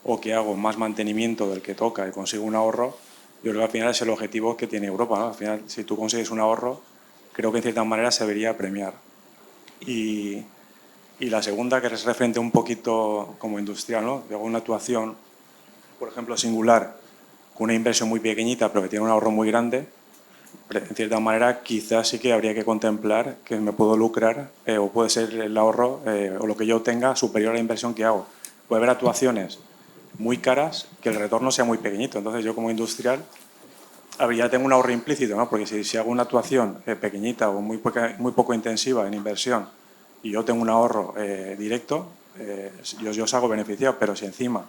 o que hago más mantenimiento del que toca y consigo un ahorro, yo creo que al final es el objetivo que tiene Europa, ¿no? Al final, si tú consigues un ahorro, creo que en cierta manera se debería premiar. Y la segunda, que es referente un poquito como industrial, ¿no? Yo hago una actuación, por ejemplo, singular, con una inversión muy pequeñita, pero que tiene un ahorro muy grande. En cierta manera, quizás sí que habría que contemplar que me puedo lucrar o puede ser el ahorro o lo que yo tenga superior a la inversión que hago. Puede haber actuaciones muy caras que el retorno sea muy pequeñito. Entonces, yo como industrial ya tengo un ahorro implícito, ¿no? Porque si hago una actuación pequeñita o muy poco intensiva en inversión y yo tengo un ahorro directo, yo os hago beneficiado, pero si encima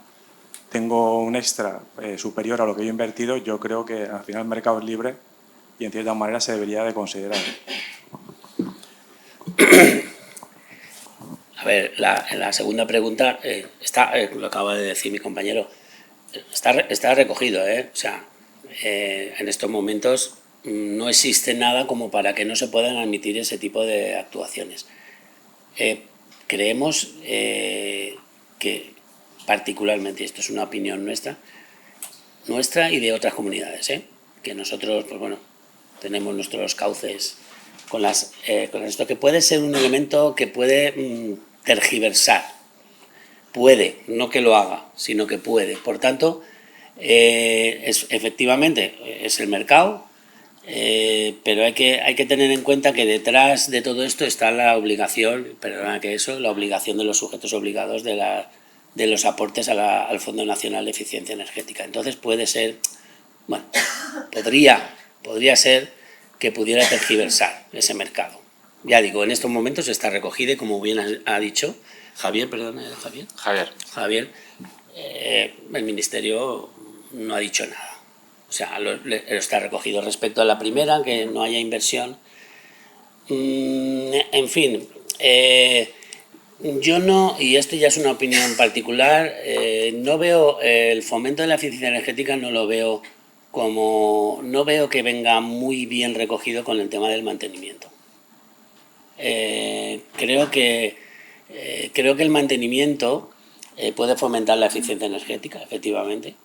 tengo un extra superior a lo que yo he invertido, yo creo que al final el mercado es libre y en cierta manera se debería de considerar. A ver, la segunda pregunta lo acaba de decir mi compañero, está recogido, O sea, en estos momentos no existe nada como para que no se puedan admitir ese tipo de actuaciones. Creemos que particularmente, y esto es una opinión nuestra y de otras comunidades, que nosotros, pues bueno, tenemos nuestros cauces con esto, que puede ser un elemento que puede tergiversar puede, no que lo haga, sino que puede. Por tanto, efectivamente es el mercado, pero hay que tener en cuenta que detrás de todo esto está la obligación, la obligación de los sujetos obligados de los aportes al Fondo Nacional de Eficiencia Energética. Entonces puede ser, bueno, podría ser que pudiera tergiversar ese mercado. Ya digo, en estos momentos está recogido y, como bien ha dicho Javier, Javier, el Ministerio no ha dicho nada. O sea, está recogido respecto a la primera, que no haya inversión. En fin, yo no, y esto ya es una opinión particular, no veo el fomento de la eficiencia energética, no veo que venga muy bien recogido con el tema del mantenimiento. Creo que el mantenimiento puede fomentar la eficiencia energética, efectivamente,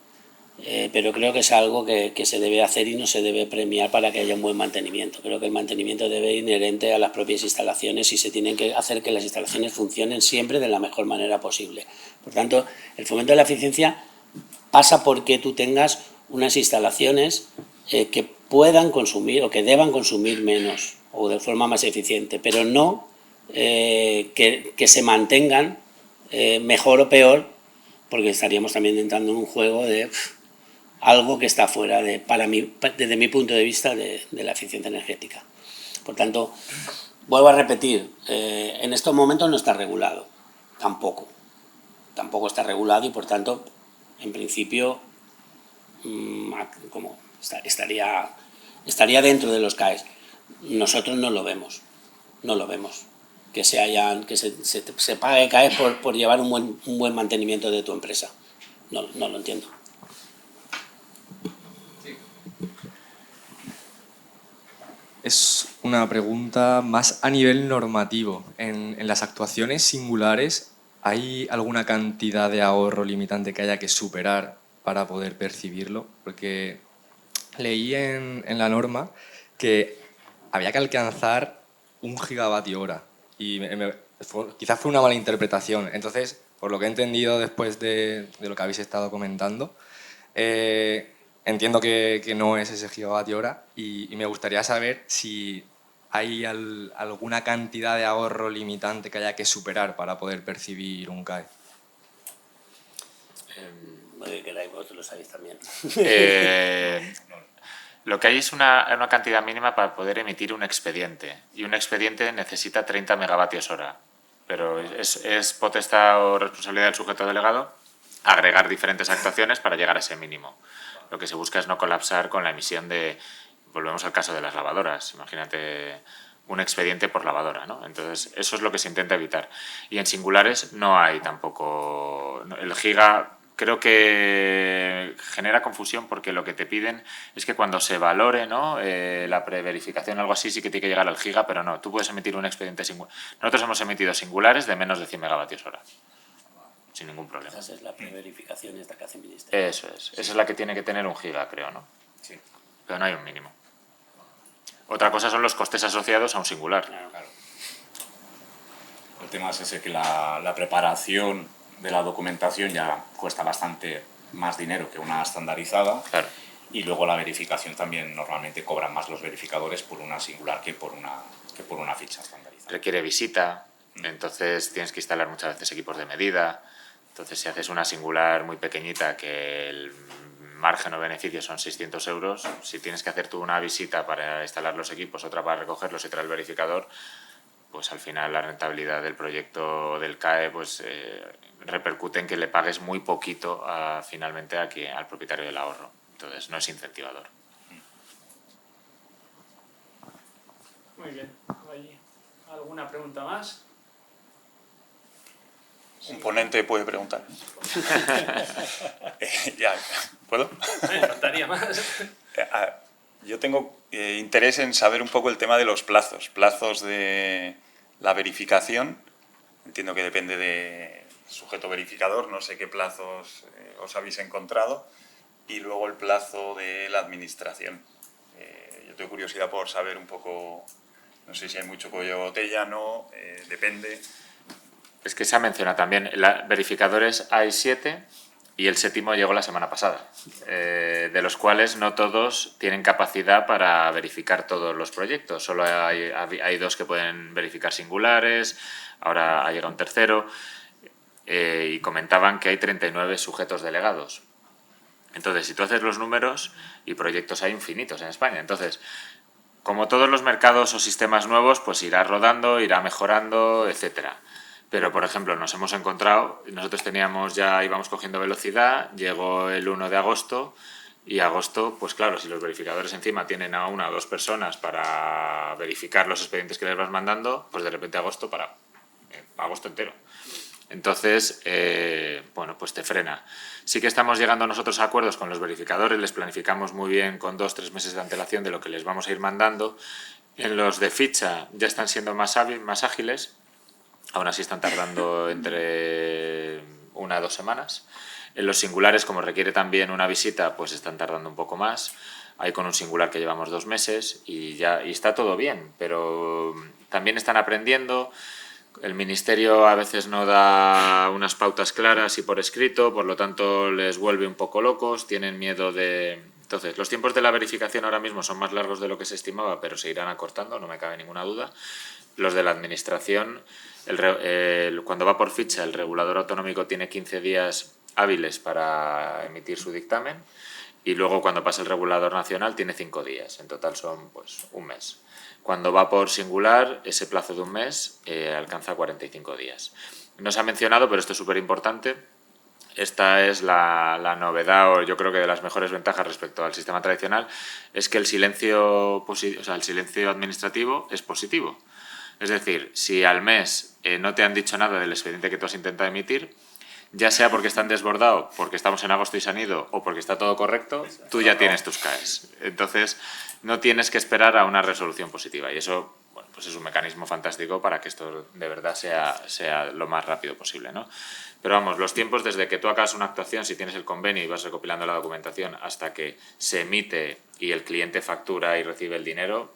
pero creo que es algo que se debe hacer y no se debe premiar para que haya un buen mantenimiento. Creo que el mantenimiento debe ir inherente a las propias instalaciones y se tienen que hacer que las instalaciones funcionen siempre de la mejor manera posible. Por tanto, el fomento de la eficiencia pasa porque tú tengas unas instalaciones que puedan consumir o que deban consumir menos o de forma más eficiente, pero no que se mantengan mejor o peor, porque estaríamos también entrando en un juego de algo que está fuera, desde mi punto de vista, de la eficiencia energética. Por tanto, vuelvo a repetir, en estos momentos no está regulado, tampoco está regulado y, por tanto, en principio, estaría dentro de los CAEs. Nosotros no lo vemos, que se pague CAEs por llevar un buen mantenimiento de tu empresa. No lo entiendo. Es una pregunta más a nivel normativo. En las actuaciones singulares, ¿hay alguna cantidad de ahorro limitante que haya que superar para poder percibirlo? Porque leí en la norma que había que alcanzar 1 gigavatio hora y quizás fue una mala interpretación. Entonces, por lo que he entendido después de lo que habéis estado comentando, entiendo que no es ese gigavatio hora y me gustaría saber si hay alguna cantidad de ahorro limitante que haya que superar para poder percibir un CAE. Lo que queráis, vosotros lo sabéis también. Lo que hay es una cantidad mínima para poder emitir un expediente, y un expediente necesita 30 megavatios hora, pero es potestad o responsabilidad del sujeto delegado agregar diferentes actuaciones para llegar a ese mínimo. Lo que se busca es no colapsar con la emisión volvemos al caso de las lavadoras, imagínate un expediente por lavadora, ¿no? Entonces, eso es lo que se intenta evitar. Y en singulares no hay tampoco... El giga creo que genera confusión porque lo que te piden es que cuando se valore, ¿no?, la preverificación o algo así, sí que tiene que llegar al giga, pero no, tú puedes emitir un expediente singular. Nosotros hemos emitido singulares de menos de 100 megavatios hora, sin ningún problema. Esa es la preverificación esta que hace el Ministerio. Eso es, esa es la que tiene que tener un giga, creo, ¿no? Sí. Pero no hay un mínimo. Otra cosa son los costes asociados a un singular. Claro. El tema es ese, que la preparación de la documentación ya cuesta bastante más dinero que una estandarizada. Claro. Y luego la verificación también, normalmente cobran más los verificadores por una singular que por una ficha estandarizada. Requiere visita, entonces tienes que instalar muchas veces equipos de medida. Entonces, si haces una singular muy pequeñita que el margen o beneficio son 600 euros, si tienes que hacer tú una visita para instalar los equipos, otra para recogerlos y otra el verificador, pues al final la rentabilidad del proyecto del CAE pues repercute en que le pagues muy poquito finalmente al propietario del ahorro. Entonces, no es incentivador. Muy bien. ¿Hay alguna pregunta más? Un ponente puede preguntar. Ya, ¿puedo? Faltaría más. Yo tengo interés en saber un poco el tema de los plazos de la verificación. Entiendo que depende del sujeto verificador, no sé qué plazos os habéis encontrado, y luego el plazo de la administración. Yo tengo curiosidad por saber un poco, no sé si hay mucho cuello de botella, no, depende. Es que se ha mencionado también, verificadores hay 7 y el 7º llegó la semana pasada, de los cuales no todos tienen capacidad para verificar todos los proyectos. Solo hay 2 que pueden verificar singulares, ahora ha llegado un tercero, y comentaban que hay 39 sujetos delegados. Entonces, si tú haces los números, y proyectos hay infinitos en España, entonces, como todos los mercados o sistemas nuevos, pues irá rodando, irá mejorando, etcétera. Pero, por ejemplo, nos hemos encontrado, nosotros íbamos cogiendo velocidad, llegó el 1 de agosto, y agosto, pues claro, si los verificadores encima tienen a 1 o 2 personas para verificar los expedientes que les vas mandando, pues de repente agosto agosto entero. Entonces, bueno, pues te frena. Sí que estamos llegando nosotros a acuerdos con los verificadores, les planificamos muy bien con 2 o 3 meses de antelación de lo que les vamos a ir mandando. En los de ficha ya están siendo más ágiles, aún así están tardando entre 1 a 2 semanas. En los singulares, como requiere también una visita, pues están tardando un poco más. Hay con un singular que llevamos 2 meses y está todo bien, pero también están aprendiendo. El Ministerio a veces no da unas pautas claras y por escrito, por lo tanto les vuelve un poco locos, tienen miedo de... Entonces, los tiempos de la verificación ahora mismo son más largos de lo que se estimaba, pero se irán acortando, no me cabe ninguna duda. Los de la Administración, cuando va por ficha, el regulador autonómico tiene 15 días hábiles para emitir su dictamen y luego cuando pasa el regulador nacional tiene 5 días, en total son pues un mes. Cuando va por singular, ese plazo de un mes alcanza 45 días. No se ha mencionado, pero esto es súper importante. Esta es la novedad, o yo creo que de las mejores ventajas respecto al sistema tradicional, es que el silencio administrativo es positivo. Es decir, si al mes no te han dicho nada del expediente que tú has intentado emitir, ya sea porque están desbordados, porque estamos en agosto y se han ido, o porque está todo correcto, tú ya tienes tus CAEs. Entonces, no tienes que esperar a una resolución positiva. Y eso, bueno, pues es un mecanismo fantástico para que esto de verdad sea lo más rápido posible, ¿no? Pero vamos, los tiempos desde que tú acabas una actuación, si tienes el convenio y vas recopilando la documentación, hasta que se emite y el cliente factura y recibe el dinero,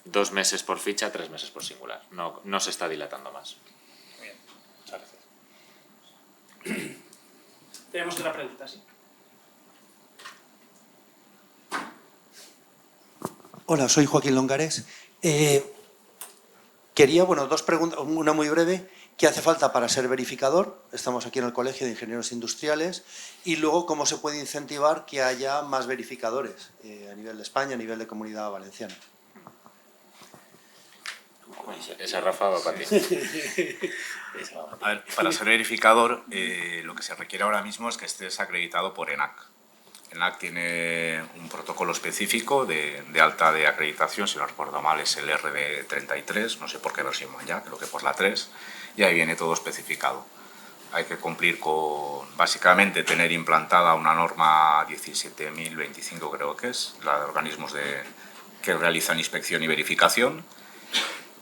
2 meses por ficha, 3 meses por singular. No se está dilatando más. Muy bien, muchas gracias. Tenemos otra pregunta, ¿sí? Hola, soy Joaquín Longares. Quería, 2 preguntas, una muy breve. ¿Qué hace falta para ser verificador? Estamos aquí en el Colegio de Ingenieros Industriales. Y luego, ¿cómo se puede incentivar que haya más verificadores a nivel de España, a nivel de Comunidad Valenciana? Esa Rafa va para ti. A ver, para ser verificador, lo que se requiere ahora mismo es que estés acreditado por ENAC. ENAC tiene un protocolo específico de alta de acreditación, si no recuerdo mal es el RD33, no sé por qué versión van ya, creo que por la 3, y ahí viene todo especificado. Hay que cumplir con, básicamente, tener implantada una norma 17.025, creo que es, la de organismos que realizan inspección y verificación,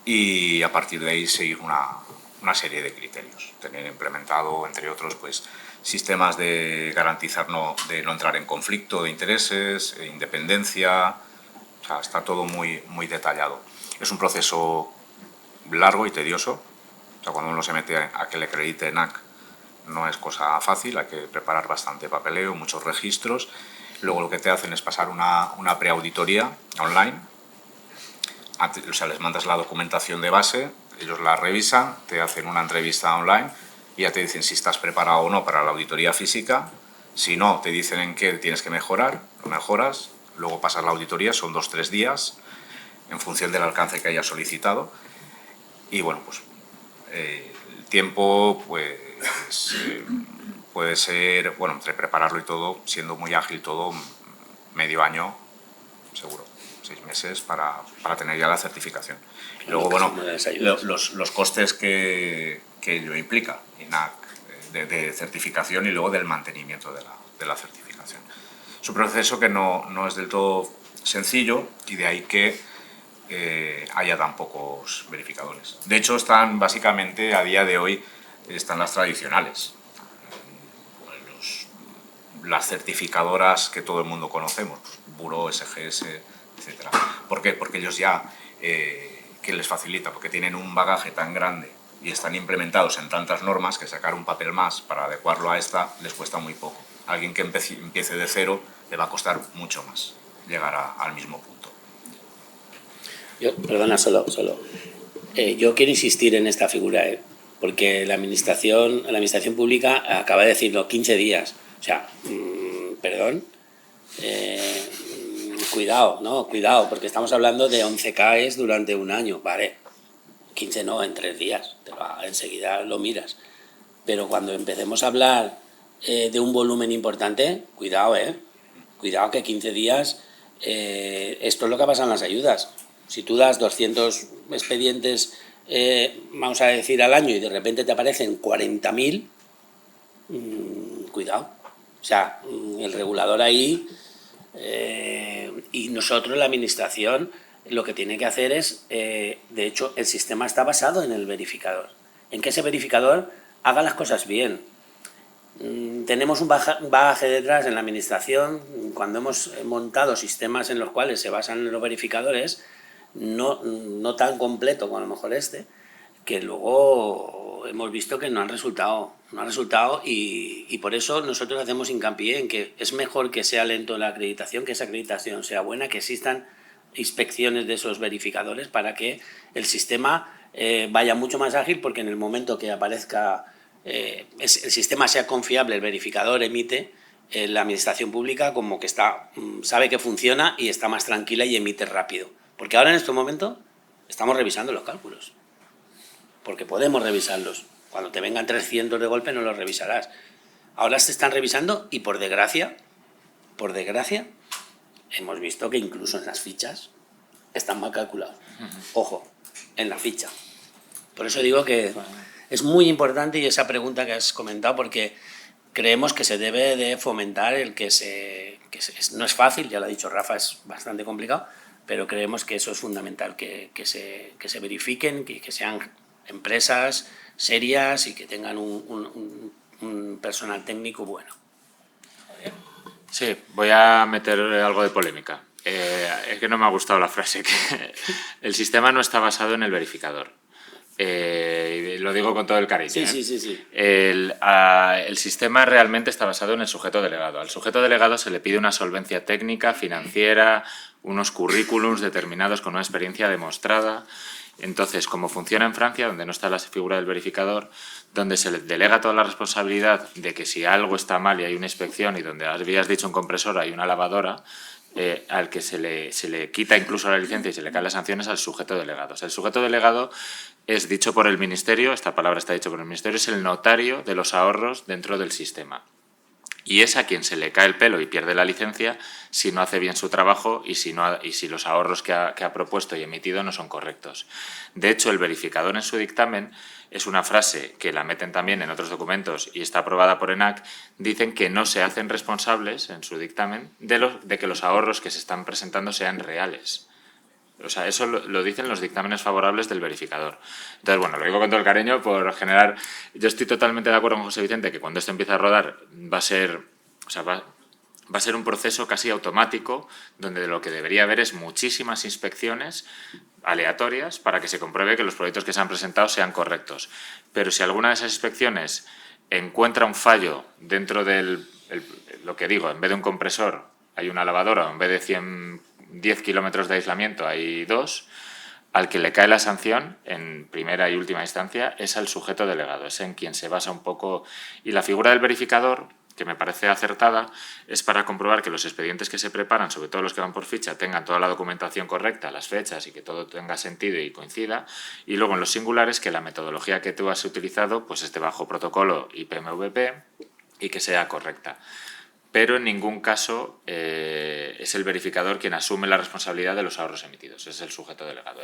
y a partir de ahí seguir una serie de criterios. Tener implementado, entre otros, pues sistemas de garantizar de no entrar en conflicto de intereses, independencia, o sea, está todo muy, muy detallado. Es un proceso largo y tedioso, o sea, cuando uno se mete a que le acredite ENAC no es cosa fácil, hay que preparar bastante papeleo, muchos registros. Luego lo que te hacen es pasar una preauditoría online. O sea, les mandas la documentación de base, ellos la revisan, te hacen una entrevista online y ya te dicen si estás preparado o no para la auditoría física. Si no, te dicen en qué tienes que mejorar, lo mejoras, luego pasas la auditoría, son 2 o 3 días, en función del alcance que hayas solicitado. Y bueno, pues el tiempo pues, puede ser, bueno, entre prepararlo y todo, siendo muy ágil todo, medio año, seguro. 6 meses para tener ya la certificación. Y luego, bueno, los costes que ello implica, ENAC, de certificación y luego del mantenimiento de la certificación. Es un proceso que no es del todo sencillo y de ahí que haya tan pocos verificadores. De hecho, están básicamente, a día de hoy, están las tradicionales. Las certificadoras que todo el mundo conocemos, Buró, SGS, etcétera. ¿Por qué? Porque ellos ya, ¿qué les facilita? Porque tienen un bagaje tan grande y están implementados en tantas normas que sacar un papel más para adecuarlo a esta les cuesta muy poco. Alguien que empiece de cero le va a costar mucho más llegar al mismo punto. Perdona, yo quiero insistir en esta figura, porque la administración pública acaba de decirlo, 15 días. O sea, perdón, cuidado, porque estamos hablando de 11 CAEs durante un año, vale, 15 no, en 3 días, enseguida lo miras. Pero cuando empecemos a hablar de un volumen importante, cuidado que 15 días, esto es lo que pasa en las ayudas. Si tú das 200 expedientes, vamos a decir, al año y de repente te aparecen 40.000, cuidado. O sea, el regulador ahí y nosotros, la administración, lo que tiene que hacer es, de hecho, el sistema está basado en el verificador, en que ese verificador haga las cosas bien. Tenemos un bagaje detrás en la administración cuando hemos montado sistemas en los cuales se basan los verificadores, no tan completo como a lo mejor que luego hemos visto que no han resultado y por eso nosotros hacemos hincapié en que es mejor que sea lento la acreditación, que esa acreditación sea buena, que existan inspecciones de esos verificadores para que el sistema vaya mucho más ágil, porque en el momento que aparezca el sistema sea confiable, el verificador emite, la administración pública como que sabe que funciona y está más tranquila y emite rápido. Porque ahora en este momento estamos revisando los cálculos, porque podemos revisarlos. Cuando te vengan 300 de golpe no los revisarás. Ahora se están revisando y por desgracia, hemos visto que incluso en las fichas están mal calculados. Ojo, en la ficha. Por eso digo que es muy importante, y esa pregunta que has comentado, porque creemos que se debe de fomentar el no es fácil, ya lo ha dicho Rafa, es bastante complicado, pero creemos que eso es fundamental, que se verifiquen, que sean empresas serias y que tengan un personal técnico bueno. Sí, voy a meter algo de polémica. Es que no me ha gustado la frase, que el sistema no está basado en el verificador. Lo digo con todo el cariño. Sí. El sistema realmente está basado en el sujeto delegado. Al sujeto delegado se le pide una solvencia técnica, financiera, unos currículums determinados con una experiencia demostrada. Entonces, como funciona en Francia, donde no está la figura del verificador, donde se le delega toda la responsabilidad de que si algo está mal y hay una inspección, y donde habías dicho un compresor, hay una lavadora, al que se le quita incluso la licencia y se le caen las sanciones al sujeto delegado. O sea, el sujeto delegado es dicho por el Ministerio, esta palabra está dicha por el Ministerio, es el notario de los ahorros dentro del sistema. Y es a quien se le cae el pelo y pierde la licencia si no hace bien su trabajo y si los ahorros que ha propuesto y emitido no son correctos. De hecho, el verificador en su dictamen, es una frase que la meten también en otros documentos y está aprobada por ENAC, dicen que no se hacen responsables en su dictamen de que los ahorros que se están presentando sean reales. O sea, eso lo dicen los dictámenes favorables del verificador. Entonces, bueno, lo digo con todo el cariño por generar... Yo estoy totalmente de acuerdo con José Vicente que cuando esto empiece a rodar va a ser un proceso casi automático, donde lo que debería haber es muchísimas inspecciones aleatorias para que se compruebe que los proyectos que se han presentado sean correctos. Pero si alguna de esas inspecciones encuentra un fallo dentro lo que digo, en vez de un compresor hay una lavadora, en vez de 10 kilómetros de aislamiento hay 2, al que le cae la sanción en primera y última instancia es al sujeto delegado, es en quien se basa un poco. Y la figura del verificador, que me parece acertada, es para comprobar que los expedientes que se preparan, sobre todo los que van por ficha, tengan toda la documentación correcta, las fechas y que todo tenga sentido y coincida. Y luego en los singulares, que la metodología que tú has utilizado pues esté bajo protocolo IPMVP y que sea correcta. Pero en ningún caso es el verificador quien asume la responsabilidad de los ahorros emitidos, es el sujeto delegado.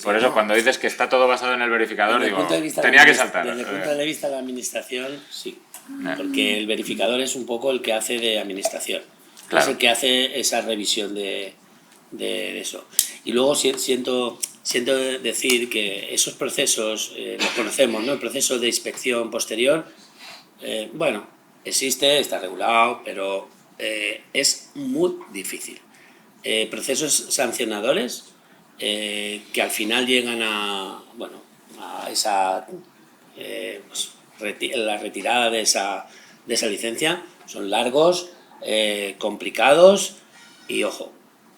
Por eso, cuando dices que está todo basado en el verificador, digo, tenía que saltar. Desde el punto de vista de la administración, sí, porque el verificador es un poco el que hace de administración, claro. Es el que hace esa revisión de eso. Y luego siento decir que esos procesos los conocemos, ¿no? El proceso de inspección posterior, bueno, existe, está regulado, pero es muy difícil. Procesos sancionadores que al final llegan a, bueno, a esa, la retirada de esa licencia. Son largos, complicados y, ojo,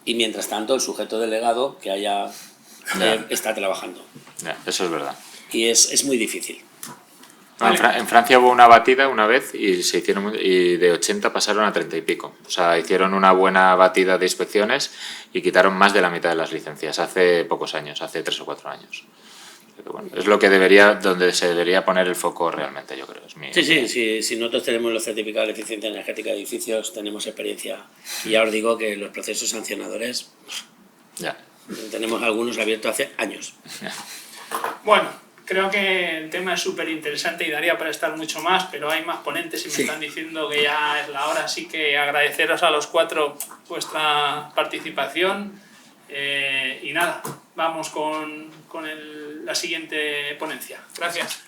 y mientras tanto el sujeto delegado que haya está trabajando. Ya, eso es verdad. Y es muy difícil. Vale. En Francia hubo una batida una vez y se hicieron y de 80 pasaron a 30 y pico. O sea, hicieron una buena batida de inspecciones y quitaron más de la mitad de las licencias hace pocos años, hace 3 o 4 años. Pero bueno, es lo que donde se debería poner el foco realmente, yo creo. Sí, nosotros tenemos los certificados de eficiencia energética de edificios, tenemos experiencia. Y ya os digo que los procesos sancionadores, ya. Tenemos algunos abiertos hace años. Bueno, creo que el tema es súper interesante y daría para estar mucho más, pero hay más ponentes y me están diciendo que ya es la hora, así que agradeceros a los 4 vuestra participación y nada, vamos con la siguiente ponencia. Gracias.